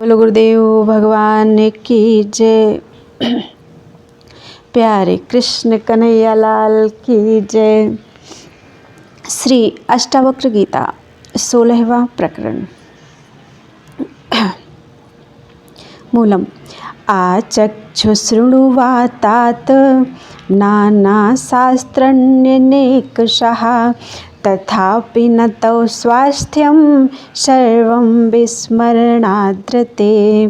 बोलो गुरुदेव भगवान की जय। प्यारे कृष्ण कन्हैया लाल की जय। श्री अष्टावक्र गीता 16वां प्रकरण। मूलम आचक्षुशृणुवातात नानाशास्त्रण्यनेकशः तथापि न तौ स्वास्थ्यं सर्वं विस्मरणाद्रते।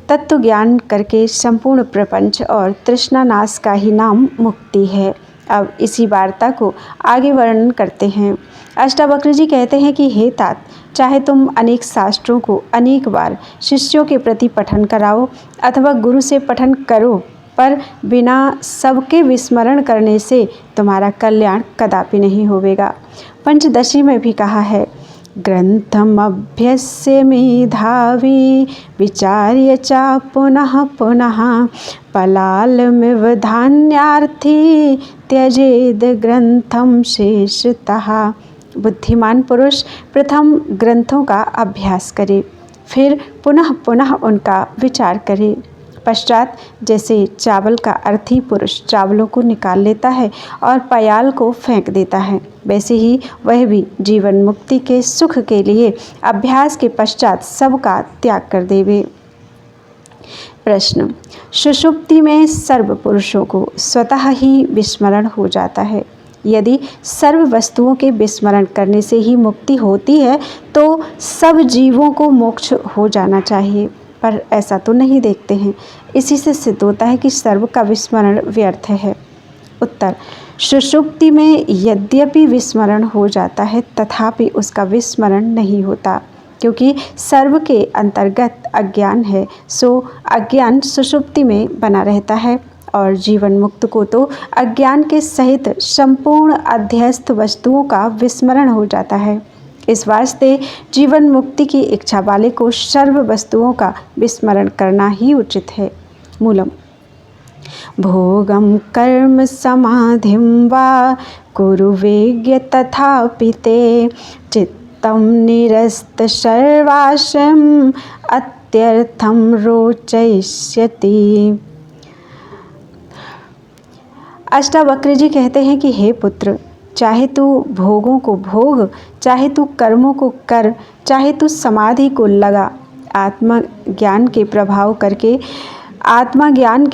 तत्व ज्ञान करके संपूर्ण प्रपंच और तृष्णा नाश का ही नाम मुक्ति है। अब इसी वार्ता को आगे वर्णन करते हैं। अष्टावक्र जी कहते हैं कि हे तात, चाहे तुम अनेक शास्त्रों को अनेक बार शिष्यों के प्रति पठन कराओ अथवा गुरु से पठन करो, पर बिना सबके विस्मरण करने से तुम्हारा कल्याण कदापि नहीं होवेगा। पंचदशी में भी कहा है, ग्रंथमभ्यस्य मेधावी विचार्य च पुनः पुनः पलालमिव धान्यार्थी त्यजेद ग्रंथम शेषतः। बुद्धिमान पुरुष प्रथम ग्रंथों का अभ्यास करे, फिर पुनः पुनः उनका विचार करे। पश्चात जैसे चावल का अर्थी पुरुष चावलों को निकाल लेता है और पयाल को फेंक देता है, वैसे ही वह भी जीवन मुक्ति के सुख के लिए अभ्यास के पश्चात सबका त्याग कर देवे। प्रश्न, सुषुप्ति में सर्व पुरुषों को स्वतः ही विस्मरण हो जाता है। यदि सर्व वस्तुओं के विस्मरण करने से ही मुक्ति होती है तो सब जीवों को मोक्ष हो जाना चाहिए, पर ऐसा तो नहीं देखते हैं। इसी से सिद्ध होता है कि सर्व का विस्मरण व्यर्थ है। उत्तर, सुषुप्ति में यद्यपि विस्मरण हो जाता है तथापि उसका विस्मरण नहीं होता, क्योंकि सर्व के अंतर्गत अज्ञान है, सो अज्ञान सुषुप्ति में बना रहता है और जीवन मुक्त को तो अज्ञान के सहित संपूर्ण अध्यस्त वस्तुओं का विस्मरण हो जाता है। इस वास्ते जीवन मुक्ति की इच्छा वाले को सर्व वस्तुओं का विस्मरण करना ही उचित है। मूलम भोगम कर्म समाधिं वा कुरु वेज्ञ तथापि ते चित्तं निरस्त सर्वाशम अत्यर्थम रोचयिष्यति। अष्टावक्र जी कहते हैं कि हे पुत्र, चाहे तू भोगों को भोग, चाहे तू कर्मों को कर, चाहे तू समाधि को लगा, आत्मज्ञान के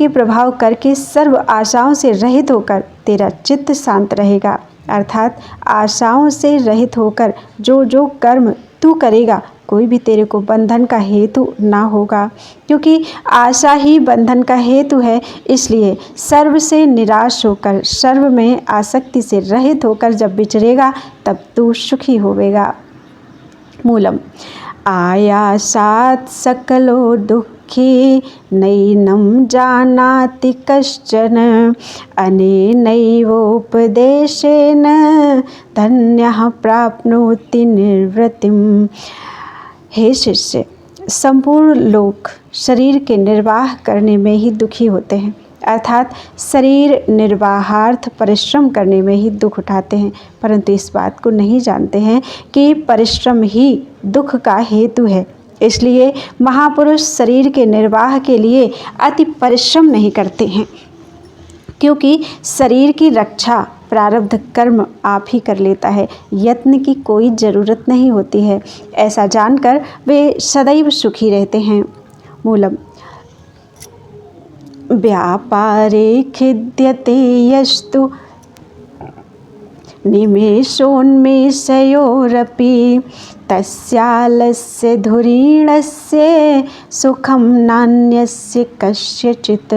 प्रभाव करके सर्व आशाओं से रहित होकर तेरा चित्त शांत रहेगा। अर्थात आशाओं से रहित होकर जो जो कर्म तू करेगा कोई भी तेरे को बंधन का हेतु ना होगा, क्योंकि आशा ही बंधन का हेतु है। इसलिए सर्व से निराश होकर, सर्व में आसक्ति से रहित होकर जब विचरेगा तब तू सुखी होवेगा। मूलम आयासात् सकलो दुःखी नैनं जानाति कश्चन अनेनैवोपदेशेन धन्यः प्राप्नोति निर्वृतिम्। हे शिष्य, संपूर्ण लोग शरीर के निर्वाह करने में ही दुखी होते हैं, अर्थात शरीर निर्वाहार्थ परिश्रम करने में ही दुख उठाते हैं, परंतु इस बात को नहीं जानते हैं कि परिश्रम ही दुख का हेतु है। इसलिए महापुरुष शरीर के निर्वाह के लिए अति परिश्रम नहीं करते हैं, क्योंकि शरीर की रक्षा प्रारब्ध कर्म आप ही कर लेता है, यत्न की कोई ज़रूरत नहीं होती है। ऐसा जानकर वे सदैव सुखी रहते हैं। मूलम व्यापारे खिद्यते यस्तु निमेषोन्मेषयोरपि तस्यालस्य धुरीणस्य सुखम नान्यस्य कस्यचित्।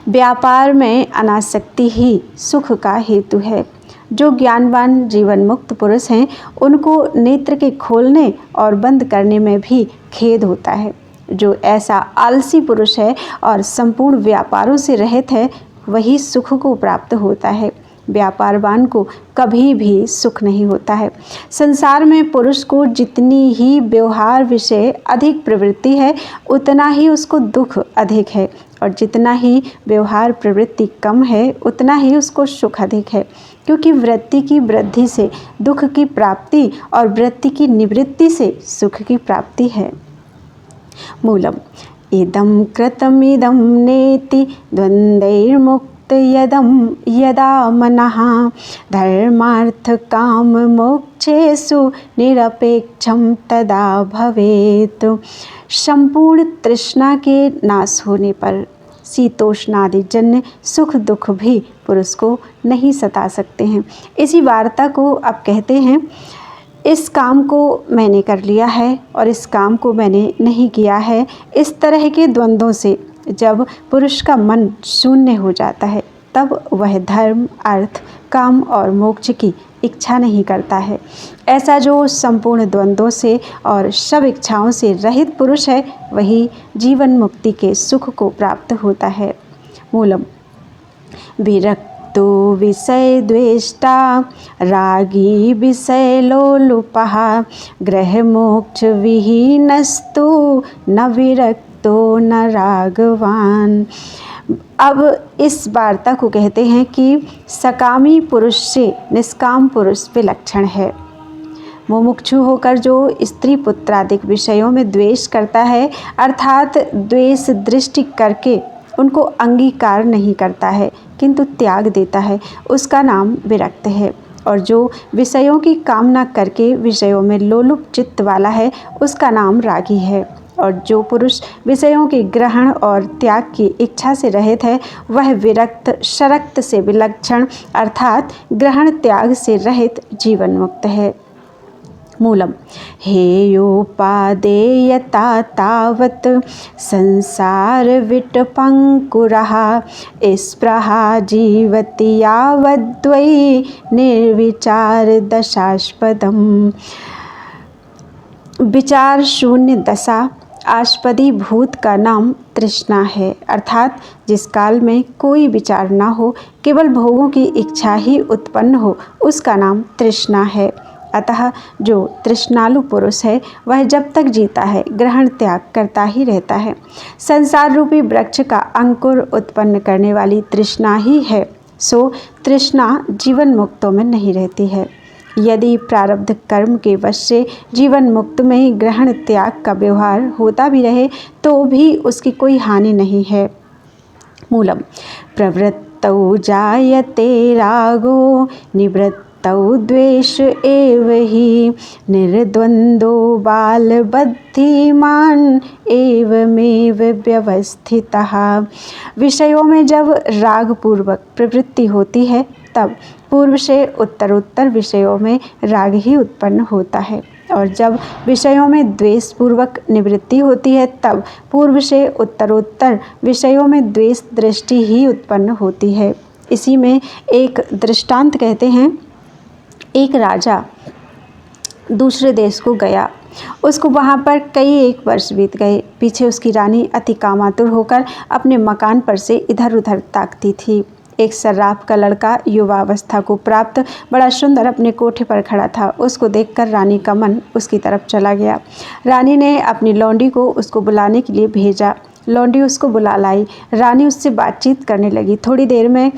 व्यापार में अनासक्ति ही सुख का हेतु है। जो ज्ञानवान जीवन मुक्त पुरुष हैं उनको नेत्र के खोलने और बंद करने में भी खेद होता है। जो ऐसा आलसी पुरुष है और संपूर्ण व्यापारों से रहित है वही सुख को प्राप्त होता है। व्यापारवान को कभी भी सुख नहीं होता है। संसार में पुरुष को जितनी ही व्यवहार विषय अधिक प्रवृत्ति है उतना ही उसको दुख अधिक है, और जितना ही व्यवहार प्रवृत्ति कम है उतना ही उसको सुख अधिक है, क्योंकि वृत्ति की वृद्धि से दुख की प्राप्ति और वृत्ति की निवृत्ति से सुख की प्राप्ति है। मूलम इदं कृतमिदं नेति द्वन्द्वैर्मुक्त यदा मनः धर्मार्थकाममोक्षेषु निरपेक्षं तदा भवेत्। संपूर्ण तृष्णा के नाश होने पर शीतोष्णादि जन्य सुख दुख भी पुरुष को नहीं सता सकते हैं। इसी वार्ता को अब कहते हैं, इस काम को मैंने कर लिया है और इस काम को मैंने नहीं किया है। इस तरह के द्वंद्वों से जब पुरुष का मन शून्य हो जाता है तब वह धर्म, अर्थ, काम और मोक्ष की इच्छा नहीं करता है। ऐसा जो संपूर्ण द्वंद्वों से और सब इच्छाओं से रहित पुरुष है वही जीवन मुक्ति के सुख को प्राप्त होता है। मूलम विरक्तो विषय द्वेष्टा रागी विषय लोलुपः ग्रह मोक्ष विहीनस्तु न विरक्तो न रागवान। अब इस वार्ता को कहते हैं कि सकामी पुरुष से निष्काम पुरुष विलक्षण है। मुमुक्षु होकर जो स्त्री पुत्रादिक विषयों में द्वेष करता है अर्थात द्वेष दृष्टि करके उनको अंगीकार नहीं करता है किंतु त्याग देता है, उसका नाम विरक्त है। और जो विषयों की कामना करके विषयों में लोलुप चित्त वाला है उसका नाम रागी है। और जो पुरुष विषयों के ग्रहण और त्याग की इच्छा से रहित है वह विरक्त शरक्त से विलक्षण अर्थात ग्रहण त्याग से रहित जीवन मुक्त है। मूलम हेयोपादेयता तावत् संसार विटपंकुरः स्पृहा जीवति यावद्वै निर्विचार दशास्पदम्। विचार शून्य दशा आस्पदी भूत का नाम तृष्णा है, अर्थात जिस काल में कोई विचार ना हो केवल भोगों की इच्छा ही उत्पन्न हो उसका नाम तृष्णा है। अतः जो तृष्णालु पुरुष है वह जब तक जीता है ग्रहण त्याग करता ही रहता है। संसार रूपी वृक्ष का अंकुर उत्पन्न करने वाली तृष्णा ही है, सो तृष्णा जीवन मुक्तों में नहीं रहती है। यदि प्रारब्ध कर्म के वश से जीवन मुक्त में ग्रहण त्याग का व्यवहार होता भी रहे तो भी उसकी कोई हानि नहीं है। मूलम प्रवृत्तौ जायते रागो निवृत्तौ द्वेष एव हि निर्द्वन्द्वो बालबुद्धिमान् एवमेव व्यवस्थितः। विषयों में जब राग पूर्वक प्रवृत्ति होती है तब पूर्व से उत्तरोत्तर विषयों में राग ही उत्पन्न होता है, और जब विषयों में द्वेष पूर्वक निवृत्ति होती है तब पूर्व से उत्तरोत्तर विषयों में द्वेष दृष्टि ही उत्पन्न होती है। इसी में एक दृष्टांत कहते हैं, एक राजा दूसरे देश को गया, उसको वहाँ पर कई एक वर्ष बीत गए। पीछे उसकी रानी अति कामातुर होकर अपने मकान पर से इधर उधर ताकती थी। एक सर्राफ का लड़का युवावस्था को प्राप्त बड़ा सुंदर अपने कोठे पर खड़ा था। उसको देखकर रानी का मन उसकी तरफ चला गया। रानी ने अपनी लौंडी को उसको बुलाने के लिए भेजा। लौंडी उसको बुला लाई। रानी उससे बातचीत करने लगी। थोड़ी देर में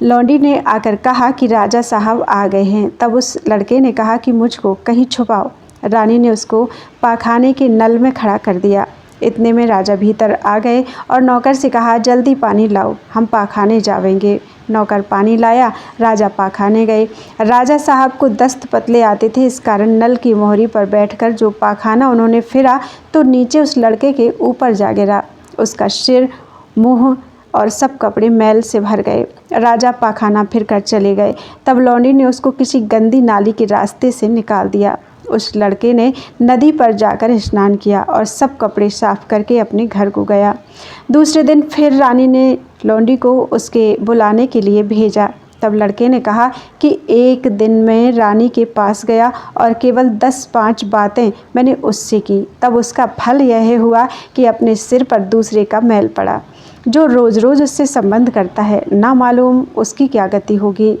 लौंडी ने आकर कहा कि राजा साहब आ गए हैं। तब उस लड़के ने कहा कि मुझको कहीं छुपाओ। रानी ने उसको पाखाने के नल में खड़ा कर दिया। इतने में राजा भीतर आ गए और नौकर से कहा, जल्दी पानी लाओ, हम पाखाने जावेंगे। नौकर पानी लाया, राजा पाखाने गए। राजा साहब को दस्त पतले आते थे, इस कारण नल की मोहरी पर बैठकर जो पाखाना उन्होंने फिरा तो नीचे उस लड़के के ऊपर जा गिरा। उसका सिर, मुंह और सब कपड़े मैल से भर गए। राजा पाखाना फिर कर चले गए। तब लौंडी ने उसको किसी गंदी नाली के रास्ते से निकाल दिया। उस लड़के ने नदी पर जाकर स्नान किया और सब कपड़े साफ करके अपने घर को गया। दूसरे दिन फिर रानी ने लौंडी को उसके बुलाने के लिए भेजा। तब लड़के ने कहा कि एक दिन मैं रानी के पास गया और केवल 10-5 बातें मैंने उससे की, तब उसका फल यह हुआ कि अपने सिर पर दूसरे का मैल पड़ा। जो रोज़ रोज़ उससे संबंध करता है ना मालूम उसकी क्या गति होगी।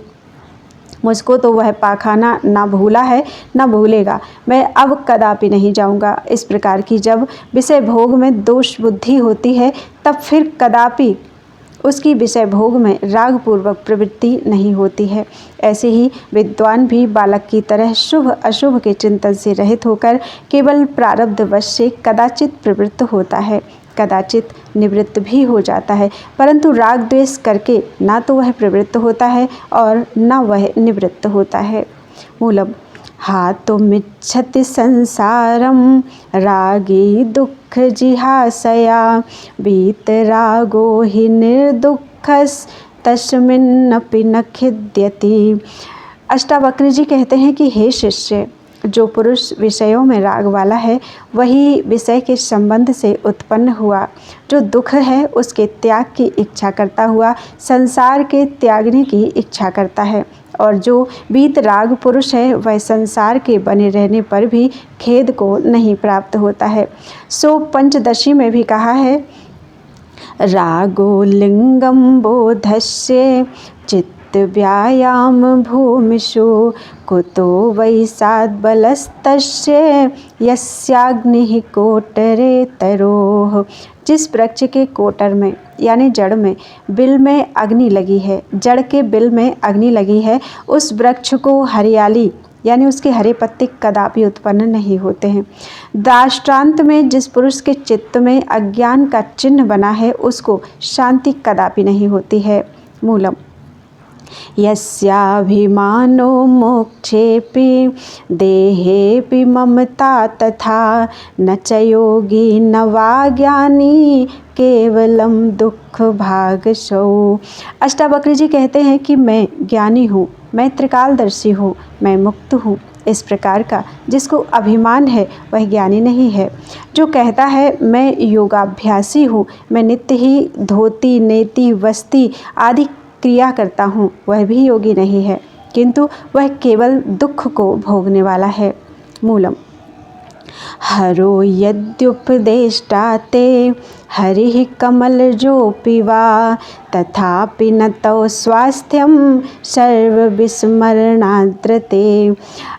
मुझको तो वह पाखाना ना भूला है ना भूलेगा। मैं अब कदापि नहीं जाऊंगा। इस प्रकार की जब विषय भोग में दोष बुद्धि होती है तब फिर कदापि उसकी विषय भोग में राग पूर्वक प्रवृत्ति नहीं होती है। ऐसे ही विद्वान भी बालक की तरह शुभ अशुभ के चिंतन से रहित होकर केवल प्रारब्धवश से कदाचित प्रवृत्त होता है, कदाचित निवृत्त भी हो जाता है, परंतु राग द्वेष करके ना तो वह प्रवृत्त होता है और न वह निवृत्त होता है। मूलम हातुमिच्छति संसारम रागी दुख जिहासया वीतरागो हि निर्दुःखस् तस्मिन्नपि न खिद्यति। अष्टावक्र जी कहते हैं कि हे शिष्य, जो पुरुष विषयों में राग वाला है वही विषय के संबंध से उत्पन्न हुआ, जो दुख है उसके त्याग की इच्छा करता हुआ संसार के त्यागने की इच्छा करता है, और जो वीत राग पुरुष है वह संसार के बने रहने पर भी खेद को नहीं प्राप्त होता है। सो पंचदशी में भी कहा है, रागो लिंगम बोधस्य चित्त व्यायाम भूमिषु कुतो वैसाद् बलस्तस्य यस्याग्निः कोटरे तरोः। जिस वृक्ष के कोटर में यानी जड़ में बिल में अग्नि लगी है, जड़ के बिल में अग्नि लगी है, उस वृक्ष को हरियाली यानी उसके हरे पत्ते कदापि उत्पन्न नहीं होते हैं। दाष्टान्त में जिस पुरुष के चित्त में अज्ञान का चिन्ह बना है उसको शांति कदापि नहीं होती है। मूलम यस्याभिमानो मोक्षेऽपि देहेऽपि ममता तथा न च योगी न वा ज्ञानी केवलम दुख भागशौ। अष्टावक्र जी कहते हैं कि मैं ज्ञानी हूँ, मैं त्रिकालदर्शी हूँ, मैं मुक्त हूँ। इस प्रकार का जिसको अभिमान है वह ज्ञानी नहीं है। जो कहता है मैं योगाभ्यासी हूँ, मैं नित्य ही धोती नेति वस्ती आदि क्रिया करता हूँ, वह भी योगी नहीं है, किंतु वह केवल दुख को भोगने वाला है। मूलम हरो यद्युपदेष्टा ते हरिः कमलजोऽपि वा तथापि न तौ स्वास्थ्यम सर्वविस्मरणाद्रते।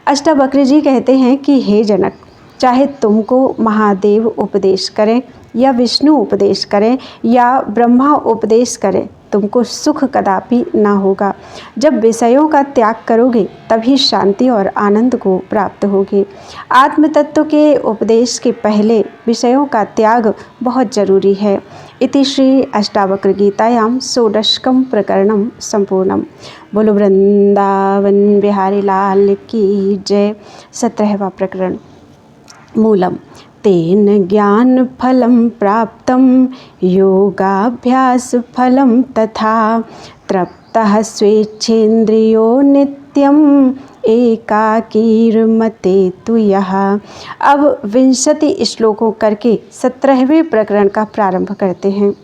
अष्टावक्र जी कहते हैं कि हे जनक, चाहे तुमको महादेव उपदेश करें या विष्णु उपदेश करें या ब्रह्मा उपदेश करें, तुमको सुख कदापि ना होगा। जब विषयों का त्याग करोगे तभी शांति और आनंद को प्राप्त होगी। आत्म तत्व के उपदेश के पहले विषयों का त्याग बहुत जरूरी है। इति श्री अष्टावक्र गीतायां षोडशकं प्रकरणं संपूर्णम। बोलो वृंदावन बिहारी लाल की जय। 17वां प्रकरण। मूलम तेन ज्ञान फलं प्राप्तं योगाभ्यास फलं तथा तृप्तः स्वेच्छेन्द्रियो नित्यं एकाकीर्मते तु यः। अब 20 श्लोकों करके 17वें प्रकरण का प्रारंभ करते हैं।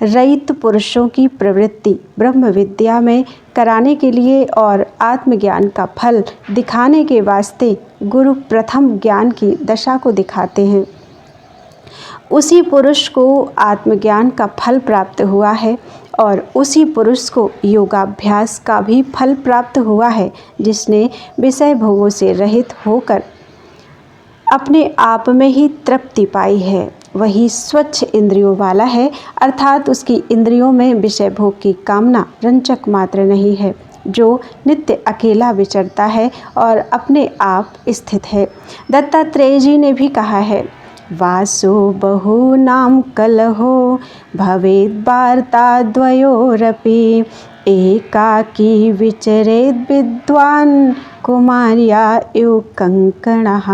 रहित पुरुषों की प्रवृत्ति ब्रह्म विद्या में कराने के लिए और आत्मज्ञान का फल दिखाने के वास्ते गुरु प्रथम ज्ञान की दशा को दिखाते हैं। उसी पुरुष को आत्मज्ञान का फल प्राप्त हुआ है और उसी पुरुष को योगाभ्यास का भी फल प्राप्त हुआ है, जिसने विषय भोगों से रहित होकर अपने आप में ही तृप्ति पाई है। वही स्वच्छ इंद्रियों वाला है, अर्थात उसकी इंद्रियों में विषय भोग की कामना रंचक मात्र नहीं है, जो नित्य अकेला विचरता है और अपने आप स्थित है। दत्तात्रेय जी ने भी कहा है, वासो बहूनां कलहो भवेद् वार्ता द्वयोरपि एकाकी विचरेद् विद्वान् कुमार्या इव कंकणः।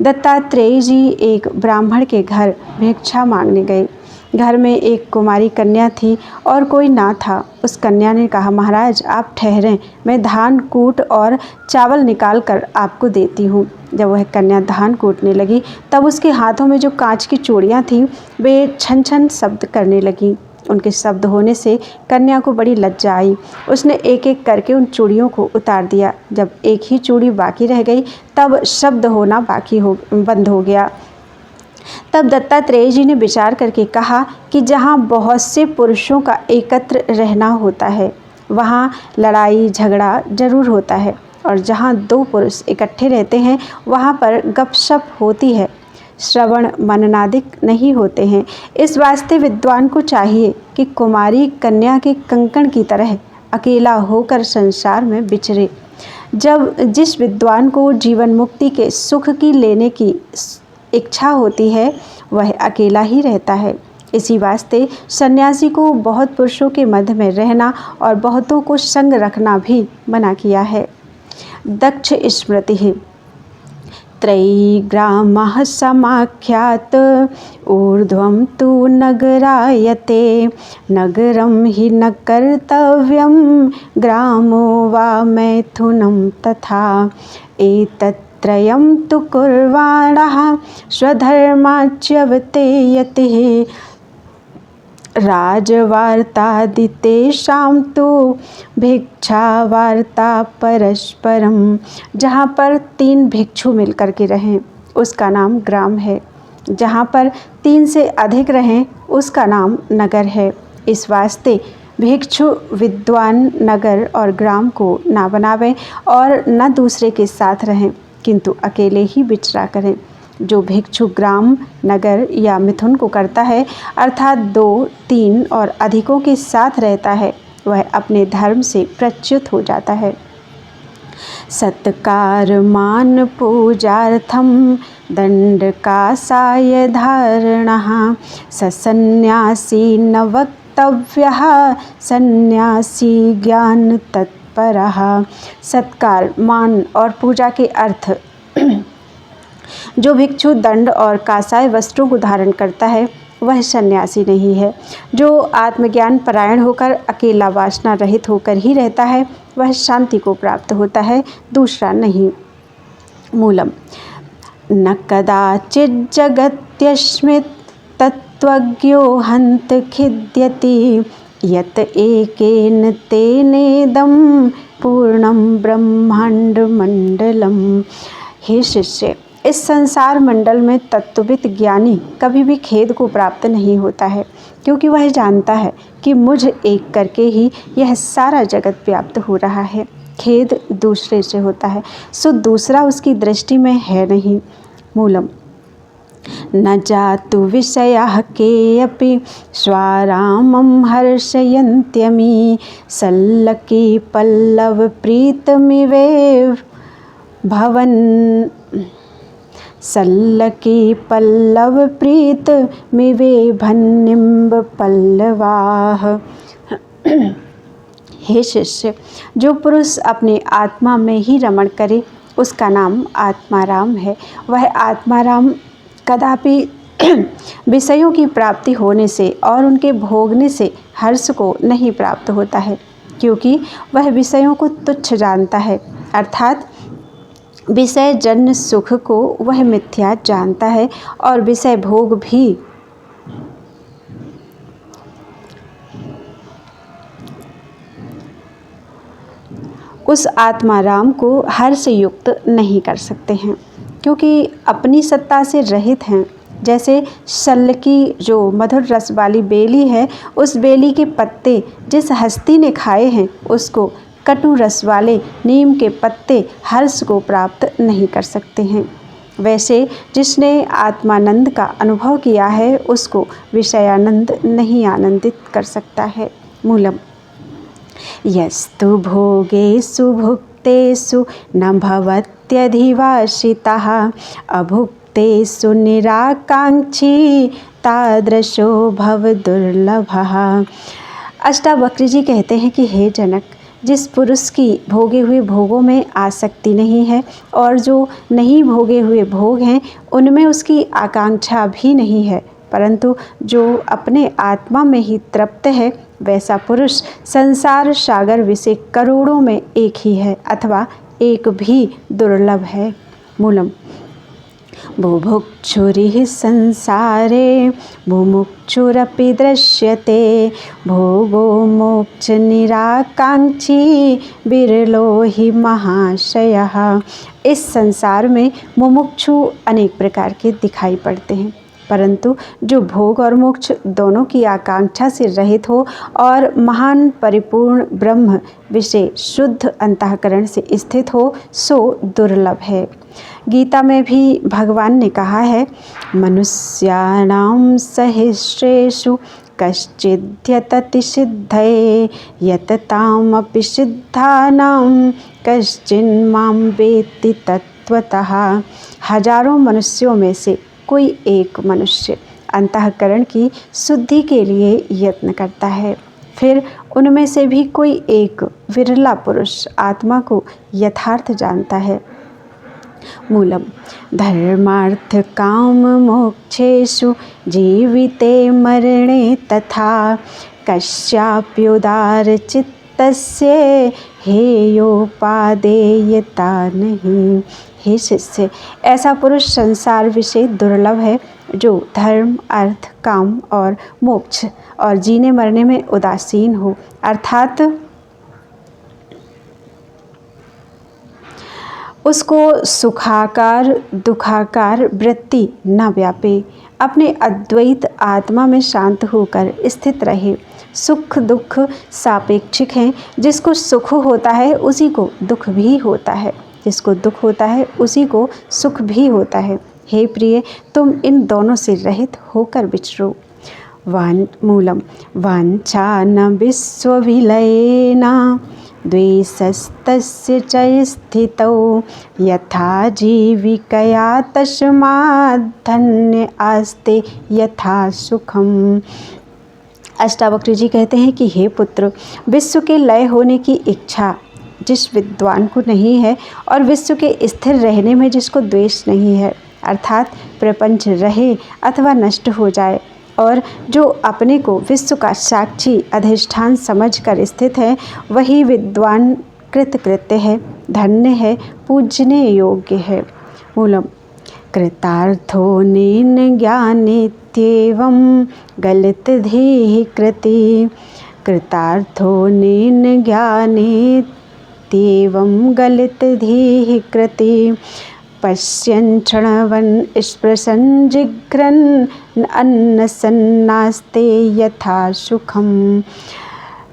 दत्तात्रेय जी एक ब्राह्मण के घर भिक्षा मांगने गए। घर में एक कुमारी कन्या थी और कोई ना था। उस कन्या ने कहा, महाराज आप ठहरें, मैं धान कूट और चावल निकाल कर आपको देती हूँ। जब वह कन्या धान कूटने लगी तब उसके हाथों में जो कांच की चूड़ियाँ थीं वे छन छन शब्द करने लगीं। उनके शब्द होने से कन्या को बड़ी लज्जा आई। उसने एक एक करके उन चूड़ियों को उतार दिया। जब एक ही चूड़ी बाकी रह गई तब शब्द होना बंद हो गया। तब दत्तात्रेय जी ने विचार करके कहा कि जहाँ बहुत से पुरुषों का एकत्र रहना होता है वहाँ लड़ाई झगड़ा जरूर होता है, और जहाँ 2 पुरुष इकट्ठे रहते हैं वहाँ पर गपशप होती है। श्रवण मननादिक नहीं होते हैं। इस वास्ते विद्वान को चाहिए कि कुमारी कन्या के कंकण की तरह अकेला होकर संसार में विचरे। जब जिस विद्वान को जीवन मुक्ति के सुख की लेने की इच्छा होती है वह अकेला ही रहता है। इसी वास्ते सन्यासी को बहुत पुरुषों के मध्य में रहना और बहुतों को संग रखना भी मना किया है। दक्ष स्मृति है त्रैग्रामः समाख्यात ऊर्ध्वं तु नगरायते नगरं हि न कर्तव्यं ग्रामो वा मैथुनं तथा एतत्त्रयं तु कुर्वाणः स्वधर्माच्यवते यतिः राजवार्तादितेषां तु भिक्षावार्ता परस्परम। जहाँ पर 3 भिक्षु मिलकर के रहें उसका नाम ग्राम है, जहाँ पर 3 से अधिक रहें उसका नाम नगर है। इस वास्ते भिक्षु विद्वान नगर और ग्राम को ना बनावें और न दूसरे के साथ रहें, किंतु अकेले ही विचरा करें। जो भिक्षु ग्राम, नगर या मिथुन को करता है अर्थात 2, 3 और अधिकों के साथ रहता है वह अपने धर्म से प्रच्युत हो जाता है। सत्कार मान पूजार्थम दंडकासाय धारणः सन्न्यासी न वक्तव्यः सन्न्यासी ज्ञान तत्परः। सत्कार, मान और पूजा के अर्थ जो भिक्षु दंड और कासाय वस्त्रों को धारण करता है वह सन्यासी नहीं है। जो आत्मज्ञान परायण होकर अकेला वासना रहित होकर ही रहता है वह शांति को प्राप्त होता है, दूसरा नहीं। मूलम न कदाचित् जगत्यस्मित् तत्त्वज्ञो हन्त खिद्यति यत एकेन तेनेदं पूर्णं ब्रह्मांड मंडलम। हे शिष्य, इस संसार मंडल में तत्वविद ज्ञानी कभी भी खेद को प्राप्त नहीं होता है, क्योंकि वह जानता है कि मुझ एक करके ही यह सारा जगत व्याप्त हो रहा है। खेद दूसरे से होता है, सो दूसरा उसकी दृष्टि में है नहीं। मूलम न जातु विषयाः केऽपि स्वारामं हर्षयन्त्यमी सल्लकी पल्लव प्रीतमिवेव भवन सल्लकी पल्लव प्रीत मिवे भन्निम्ब पल्लवाः। हे शिष्य, जो पुरुष अपने आत्मा में ही रमण करे उसका नाम आत्माराम है। वह आत्माराम कदापि विषयों की प्राप्ति होने से और उनके भोगने से हर्ष को नहीं प्राप्त होता है, क्योंकि वह विषयों को तुच्छ जानता है, अर्थात विषय जन्य सुख को वह मिथ्या जानता है और विषय भोग भी उस आत्माराम को हर्ष युक्त नहीं कर सकते हैं, क्योंकि अपनी सत्ता से रहित हैं। जैसे सल्लकी जो मधुर रस वाली बेली है, उस बेली के पत्ते जिस हस्ती ने खाए हैं उसको कटु रस वाले नीम के पत्ते हर्ष को प्राप्त नहीं कर सकते हैं। वैसे जिसने आत्मानंद का अनुभव किया है उसको विषयानंद नहीं आनंदित कर सकता है। मूलम यस्तु भोगेषु भुक्तेषु न भवत्यधिवासितः अभुक्तेषु निराकांक्षी तादृशो भव दुर्लभः। अष्टावक्र जी कहते हैं कि हे जनक, जिस पुरुष की भोगे हुए भोगों में आसक्ति नहीं है और जो नहीं भोगे हुए भोग हैं उनमें उसकी आकांक्षा भी नहीं है, परंतु जो अपने आत्मा में ही तृप्त है, वैसा पुरुष संसार सागर विषय करोड़ों में एक ही है अथवा एक भी दुर्लभ है। मूलम बुभुक्षुरिः संसारे मुमुक्षुरपि दृश्यते भोगो मोक्ष निराकांक्षी बिरलो हि महाशयः। इस संसार में मुमुक्षु अनेक प्रकार के दिखाई पड़ते हैं, परंतु जो भोग और मोक्ष दोनों की आकांक्षा से रहित हो और महान परिपूर्ण ब्रह्म विषय शुद्ध अंतःकरण से स्थित हो, सो दुर्लभ है। गीता में भी भगवान ने कहा है, मनुष्याणां सहस्रेषु कश्चिद्यतति सिद्धये यततामपि सिद्धानां कश्चिन्मां वेत्ति तत्त्वतः। हजारों मनुष्यों में से कोई एक मनुष्य अंतःकरण की शुद्धि के लिए यत्न करता है, फिर उनमें से भी कोई एक विरला पुरुष आत्मा को यथार्थ जानता है। मूलम धर्मार्थ काम मोक्षेषु जीविते मरणे तथा कस्याप्युदार चित्तस्य हेयोपादेयता नहीं। हे शिष्य, ऐसा पुरुष संसार विषय दुर्लभ है जो धर्म, अर्थ, काम और मोक्ष और जीने मरने में उदासीन हो, अर्थात उसको सुखाकार दुखाकार वृत्ति न व्यापे, अपने अद्वैत आत्मा में शांत होकर स्थित रहे। सुख दुख सापेक्षिक हैं, जिसको सुख होता है उसी को दुख भी होता है, जिसको दुख होता है उसी को सुख भी होता है। हे प्रिय, तुम इन दोनों से रहित होकर विचरो। मूलम वाञ्छा न विश्वविलयेना द्वेषस्तस्य च स्थितौ यथा जीविकया तस्माद्धन्य आस्ते यथा सुखम। अष्टावक्र जी कहते हैं कि हे पुत्र, विश्व के लय होने की इच्छा जिस विद्वान को नहीं है और विश्व के स्थिर रहने में जिसको द्वेष नहीं है, अर्थात प्रपंच रहे अथवा नष्ट हो जाए, और जो अपने को विश्व का साक्षी अधिष्ठान समझकर स्थित है, वही विद्वान कृतकृत्य है, धन्य है, पूजने योग्य है। मूलम कृतार्थो नेन ज्ञानेत्येवं गलितधीः कृति। कृतार्थो नेन ज्ञानेत्येवं गलितधीः कृति। पश्यन् शृण्वन् स्पृशन् जिघ्रन् अन्नसन्नास्ते यथा सुखम।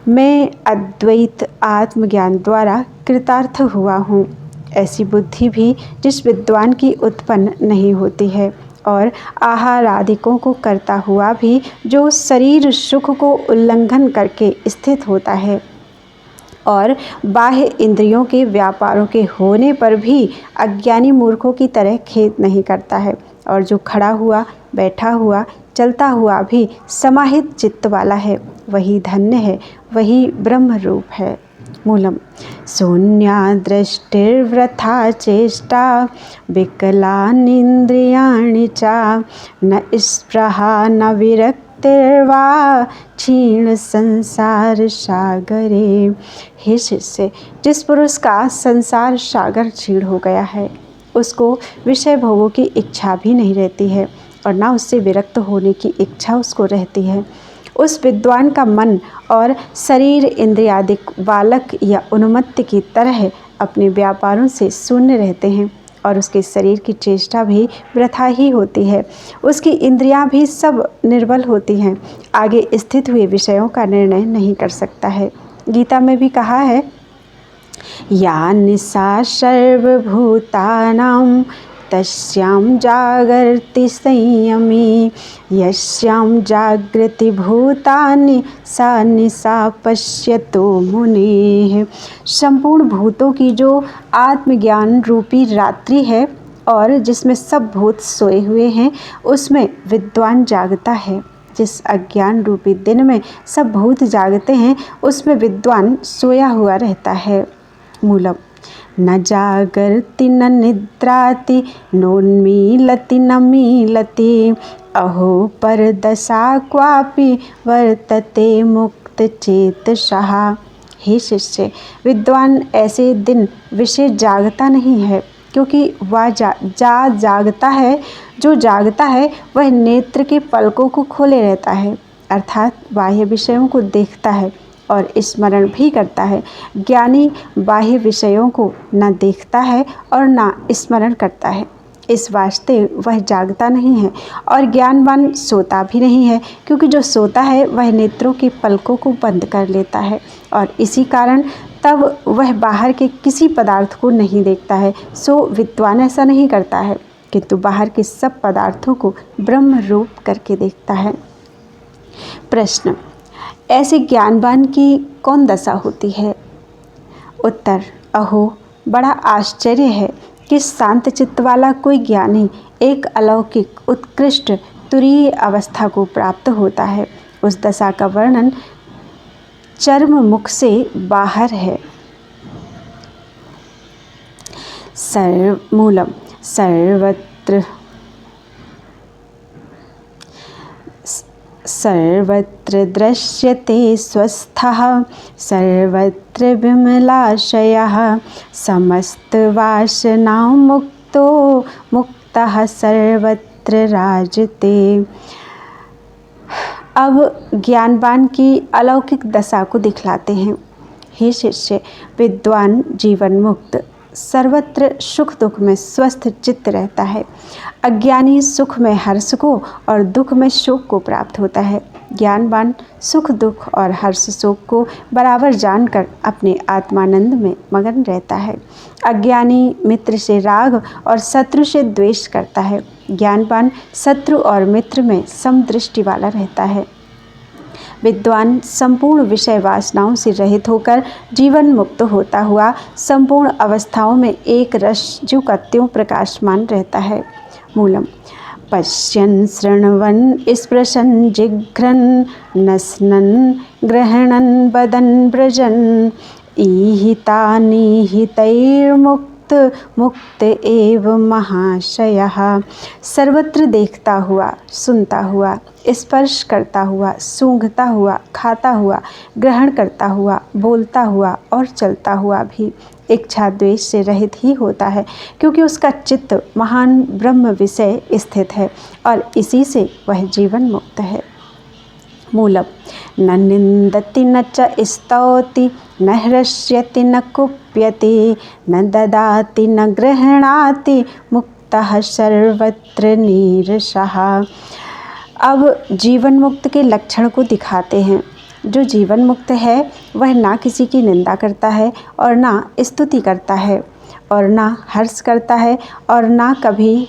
मैं अद्वैत आत्मज्ञान द्वारा कृतार्थ हुआ हूँ, ऐसी बुद्धि भी जिस विद्वान की उत्पन्न नहीं होती है, और आहार आदिकों को करता हुआ भी जो शरीर सुख को उल्लंघन करके स्थित होता है, और बाह्य इंद्रियों के व्यापारों के होने पर भी अज्ञानी मूर्खों की तरह खेद नहीं करता है, और जो खड़ा हुआ, बैठा हुआ, चलता हुआ भी समाहित चित्त वाला है, वही धन्य है, वही ब्रह्म रूप है। मूलम शून्या दृष्टिर्वृथा चेष्टा विकलानिन्द्रियाणि च न स्पृहा न विरक्तिर्वा क्षीण संसार सागरे। हे शिष्य, जिस पुरुष का संसार सागर क्षीण हो गया है, उसको विषय भोगों की इच्छा भी नहीं रहती है, और ना उससे विरक्त होने की इच्छा उसको रहती है। उस विद्वान का मन और शरीर इंद्रियादिक बालक या उन्मत्त की तरह अपने व्यापारों से शून्य रहते हैं, और उसके शरीर की चेष्टा भी वृथा ही होती है, उसकी इंद्रियां भी सब निर्बल होती हैं, आगे स्थित हुए विषयों का निर्णय नहीं कर सकता है। गीता में भी कहा है, या निशा सर्वभूतानां तस्यां जागर्ति संयमी यस्यां जागृति भूतानि सा निशा पश्यतो मुनेः। संपूर्ण भूतों की जो आत्मज्ञान रूपी रात्रि है और जिसमें सब भूत सोए हुए हैं, उसमें विद्वान जागता है। जिस अज्ञान रूपी दिन में सब भूत जागते हैं, उसमें विद्वान सोया हुआ रहता है। मूलम न जागर्ति न निद्राति नोन्मीलति न मीलति अहो परदशा क्वापि वर्तते मुक्त चेतसः। हे शिष्य, विद्वान ऐसे दिन विषय जागता नहीं है, क्योंकि वह जागता है, जो जागता है वह नेत्र के पलकों को खोले रहता है, अर्थात बाह्य विषयों को देखता है और स्मरण भी करता है। ज्ञानी बाह्य विषयों को न देखता है और न स्मरण करता है, इस वास्ते वह जागता नहीं है, और ज्ञानवान सोता भी नहीं है, क्योंकि जो सोता है वह नेत्रों के पलकों को बंद कर लेता है, और इसी कारण तब वह बाहर के किसी पदार्थ को नहीं देखता है। सो विद्वान ऐसा नहीं करता है, किंतु बाहर के सब पदार्थों को ब्रह्म रूप करके देखता है। प्रश्न, ऐसे ज्ञानवान की कौन दशा होती है? उत्तर, अहो बड़ा आश्चर्य है कि शांत चित्त वाला कोई ज्ञानी एक अलौकिक उत्कृष्ट तुरीय अवस्था को प्राप्त होता है। उस दशा का वर्णन चर्म मुख से बाहर है। मूलम सर्वत्र दृश्यते स्वस्थः सर्वत्र विमलाशयः समस्तवासनां मुक्तो मुक्तः सर्वत्र राजते। अब ज्ञानवान की अलौकिक दशा को दिखलाते हैं। हे शिष्य, विद्वान जीवन मुक्त सर्वत्र सुख दुख में स्वस्थ चित्त रहता है। अज्ञानी सुख में हर्ष को और दुख में शोक को प्राप्त होता है। ज्ञानवान सुख दुख और हर्ष शोक को बराबर जानकर अपने आत्मानंद में मगन रहता है। अज्ञानी मित्र से राग और शत्रु से द्वेष करता है। ज्ञानवान शत्रु और मित्र में समदृष्टि वाला रहता है। विद्वान संपूर्ण विषय वासनाओं से रहित होकर जीवन मुक्त होता हुआ संपूर्ण अवस्थाओं में एक रज्जु का त्यों प्रकाशमान रहता है। मूलम पश्यन् शृण्वन् स्पृशन् जिघ्रन् नश्नन् ग्रहणन् वदन् व्रजन् ईहिता निहितैर्मुक्त मुक्त एव महाशयः। सर्वत्र देखता हुआ, सुनता हुआ, स्पर्श करता हुआ, सूंघता हुआ, खाता हुआ, ग्रहण करता हुआ, बोलता हुआ और चलता हुआ भी इच्छा द्वेष से रहित ही होता है, क्योंकि उसका चित्त महान ब्रह्म विषय स्थित है और इसी से वह जीवन मुक्त है। मूलम न निंदति न च स्तौति न हृष्यति न कुप्यति न ददाति न गृह्णाति मुक्तः सर्वत्र नीरसः। अब जीवन मुक्त के लक्षण को दिखाते हैं। जो जीवन मुक्त है वह ना किसी की निंदा करता है और ना स्तुति करता है और ना हर्ष करता है और ना कभी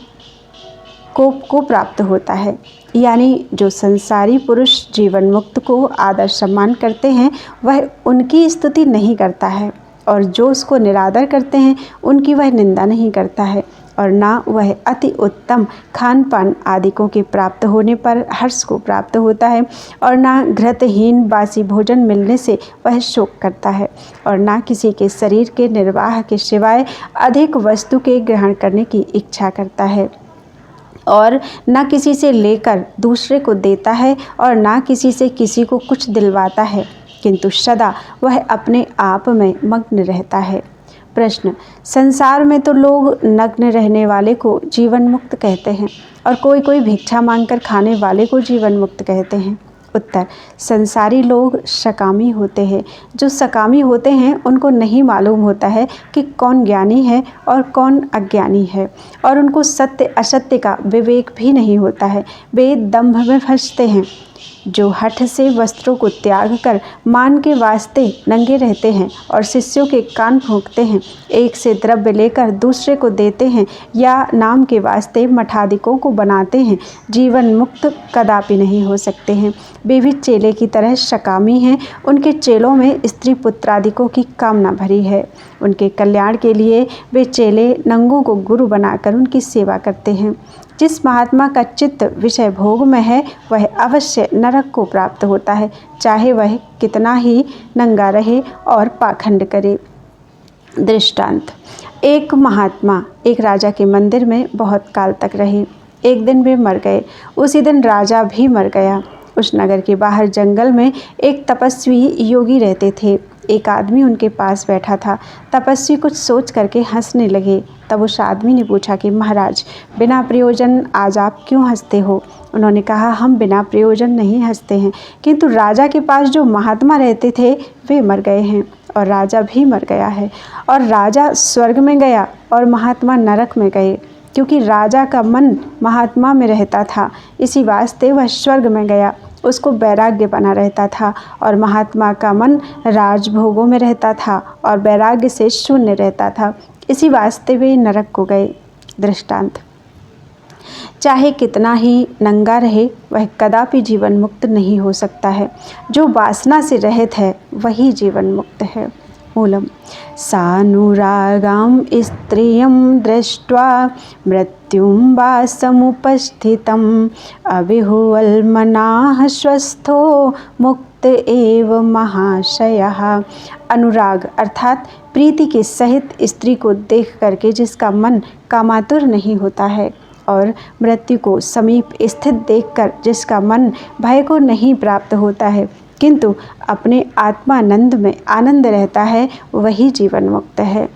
कोप को प्राप्त होता है। यानी जो संसारी पुरुष जीवन मुक्त को आदर सम्मान करते हैं वह उनकी स्तुति नहीं करता है और जो उसको निरादर करते हैं उनकी वह निंदा नहीं करता है और ना वह अति उत्तम खान पान आदिकों के प्राप्त होने पर हर्ष को प्राप्त होता है और ना घृतहीन बासी भोजन मिलने से वह शोक करता है और ना किसी के शरीर के निर्वाह के सिवाय अधिक वस्तु के ग्रहण करने की इच्छा करता है और ना किसी से लेकर दूसरे को देता है और ना किसी से किसी को कुछ दिलवाता है, किंतु सदा वह अपने आप में मग्न रहता है। प्रश्न, संसार में तो लोग नग्न रहने वाले को जीवन मुक्त कहते हैं और कोई कोई भिक्षा मांगकर खाने वाले को जीवन मुक्त कहते हैं। उत्तर, संसारी लोग सकामी होते हैं। जो सकामी होते हैं उनको नहीं मालूम होता है कि कौन ज्ञानी है और कौन अज्ञानी है और उनको सत्य असत्य का विवेक भी नहीं होता है। वे दंभ में फंसते हैं। जो हठ से वस्त्रों को त्याग कर मान के वास्ते नंगे रहते हैं और शिष्यों के कान फूंकते हैं, एक से द्रव्य लेकर दूसरे को देते हैं या नाम के वास्ते मठादिकों को बनाते हैं, जीवन मुक्त कदापि नहीं हो सकते हैं। वे भी चेले की तरह सकामी हैं। उनके चेलों में स्त्री पुत्रादिकों की कामना भरी है। उनके कल्याण के लिए वे चेले नंगों को गुरु बनाकर उनकी सेवा करते हैं। जिस महात्मा का चित्त विषय भोग में है वह अवश्य नरक को प्राप्त होता है, चाहे वह कितना ही नंगा रहे और पाखंड करे। दृष्टांत, एक महात्मा एक राजा के मंदिर में बहुत काल तक रहे। एक दिन वे मर गए। उसी दिन राजा भी मर गया। उस नगर के बाहर जंगल में एक तपस्वी योगी रहते थे। एक आदमी उनके पास बैठा था। तपस्वी कुछ सोच करके हंसने लगे। तब उस आदमी ने पूछा कि महाराज, बिना प्रयोजन आज आप क्यों हंसते हो? उन्होंने कहा, हम बिना प्रयोजन नहीं हंसते हैं, किंतु राजा के पास जो महात्मा रहते थे वे मर गए हैं और राजा भी मर गया है और राजा स्वर्ग में गया और महात्मा नरक में गए, क्योंकि राजा का मन महात्मा में रहता था, इसी वास्ते वह स्वर्ग में गया। उसको वैराग्य बना रहता था और महात्मा का मन राजभोगों में रहता था और वैराग्य से शून्य रहता था। इसी वास्ते वे नरक को गए। दृष्टांत, चाहे कितना ही नंगा रहे वह कदापि जीवन मुक्त नहीं हो सकता है। जो वासना से रहित है वही जीवन मुक्त है। मूलम, सानुरागां स्त्रियं दृष्ट्वा मृत्युं वा समुपस्थितम् अविहुवल्मनाः स्वस्थो मुक्त एव महाशयः। अनुराग अर्थात प्रीति के सहित स्त्री को देख करके जिसका मन कामातुर नहीं होता है और मृत्यु को समीप स्थित देखकर जिसका मन भय को नहीं प्राप्त होता है किंतु अपने आत्मानंद में आनंद रहता है, वही जीवन मुक्त है।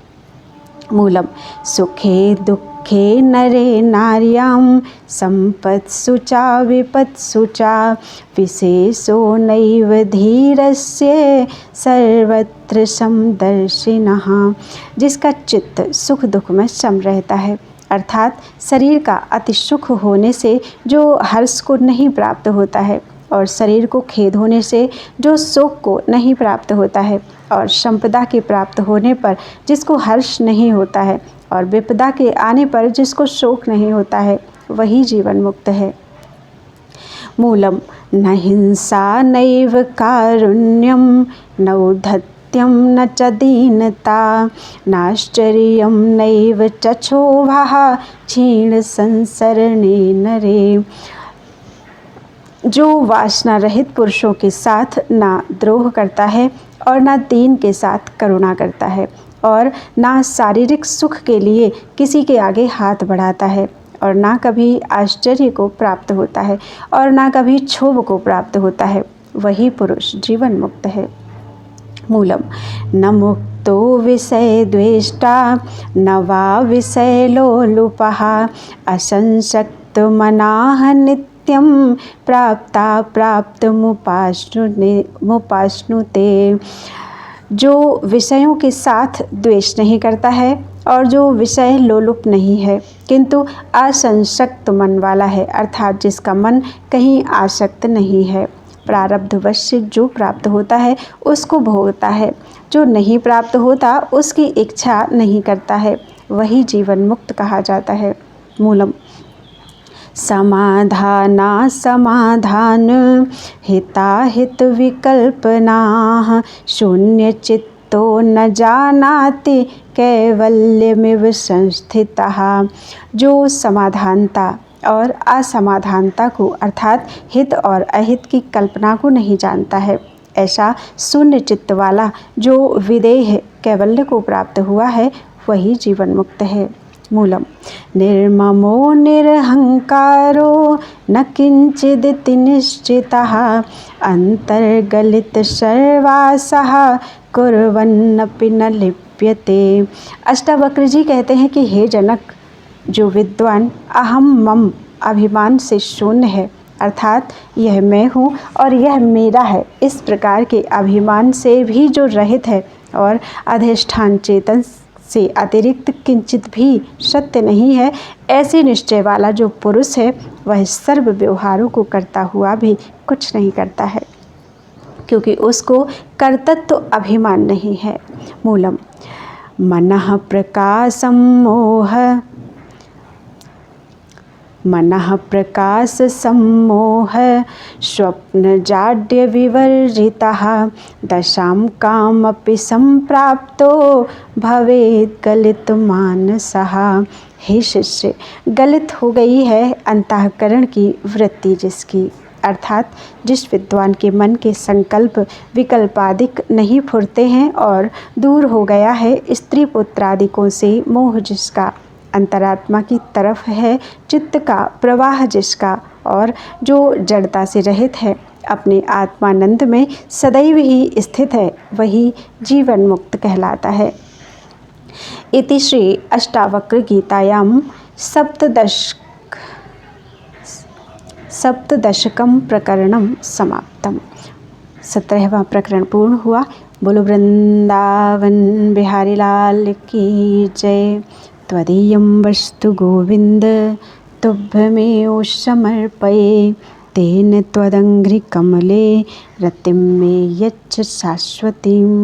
मूलम, सुखे दुखे नरे नार्यां संपत्सु चा विपत्सु चा विशेषो नैव धीरस्य सर्वत्र समदर्शिनः। जिसका चित्त सुख दुख में सम रहता है, अर्थात शरीर का अति सुख होने से जो हर्ष को नहीं प्राप्त होता है और शरीर को खेद होने से जो शोक को नहीं प्राप्त होता है और संपदा के प्राप्त होने पर जिसको हर्ष नहीं होता है और विपदा के आने पर जिसको शोक नहीं होता है, वही जीवन मुक्त है। मूलम, न हिंसा नैव कारुण्यम नौद्धत्यं न च दीनता नाश्चर्यं नैव च क्षोभः क्षीण संसरणे नरे। जो वासना रहित पुरुषों के साथ ना द्रोह करता है और ना दीन के साथ करुणा करता है और ना शारीरिक सुख के लिए किसी के आगे हाथ बढ़ाता है और ना कभी आश्चर्य को प्राप्त होता है और ना कभी क्षोभ को प्राप्त होता है, वही पुरुष जीवन मुक्त है। मूलम, न मुक्तो विषय द्वेष्टा न वा विषय लोलुपः असंशक्त मनाः नित्यं प्राप्ता प्राप्त मुपाश्नुते। जो विषयों के साथ द्वेष नहीं करता है और जो विषय लोलुप नहीं है किंतु असंशक्त मन वाला है, अर्थात जिसका मन कहीं आसक्त नहीं है। प्रारब्धवश से जो प्राप्त होता है उसको भोगता है, जो नहीं प्राप्त होता उसकी इच्छा नहीं करता है, वही जीवन मुक्त कहा जाता है। मूलम, समाधाना समाधान हिताहित विकल्पनाः शून्य चित्तो न जानाति कैवल्यमिव संस्थितः। जो समाधानता और असमाधानता को अर्थात हित और अहित की कल्पना को नहीं जानता है, ऐसा शून्य चित्त वाला जो विदेह कैवल्य को प्राप्त हुआ है, वही जीवन मुक्त है। मूलम, निर्ममो निरहंकारो न किंचिदिति निश्चितः अंतर्गलित सर्वासः कुर्वन्नपि न लिप्यते। अष्टावक्र जी कहते हैं कि हे जनक, जो विद्वान अहम मम अभिमान से शून्य है, अर्थात यह मैं हूँ और यह मेरा है, इस प्रकार के अभिमान से भी जो रहित है और अधिष्ठान चेतन से अतिरिक्त किंचित भी सत्य नहीं है, ऐसे निश्चय वाला जो पुरुष है वह सर्व व्यवहारों को करता हुआ भी कुछ नहीं करता है, क्योंकि उसको कर्तृत्व अभिमान नहीं है। मूलम, मनः प्रकाश सम्मोह स्वप्न जाड्य विवर्जितः दशां कामपि संप्राप्तो भवेत् गलित मानसः। हे शिष्य, गलित हो गई है अंतःकरण की वृत्ति जिसकी, अर्थात जिस विद्वान के मन के संकल्प विकल्पादिक नहीं फुरते हैं और दूर हो गया है स्त्री पुत्रादिकों से मोह जिसका, अंतरात्मा की तरफ है चित्त का प्रवाह जिसका, और जो जड़ता से रहित है अपने आत्मानंद में सदैव ही स्थित है, वही जीवन मुक्त कहलाता है। इति श्री अष्टावक्र गीतायां सप्तदशकं प्रकरणं समाप्तम। 17वां प्रकरण पूर्ण हुआ। बोलो वृंदावन बिहारी लाल की जय। त्वदीयं वस्तु गोविंद तुभ्यमेव समर्पये। तेन त्वदङ्घ्रिकमले रतिं मे यच्छ शाश्वतीम्।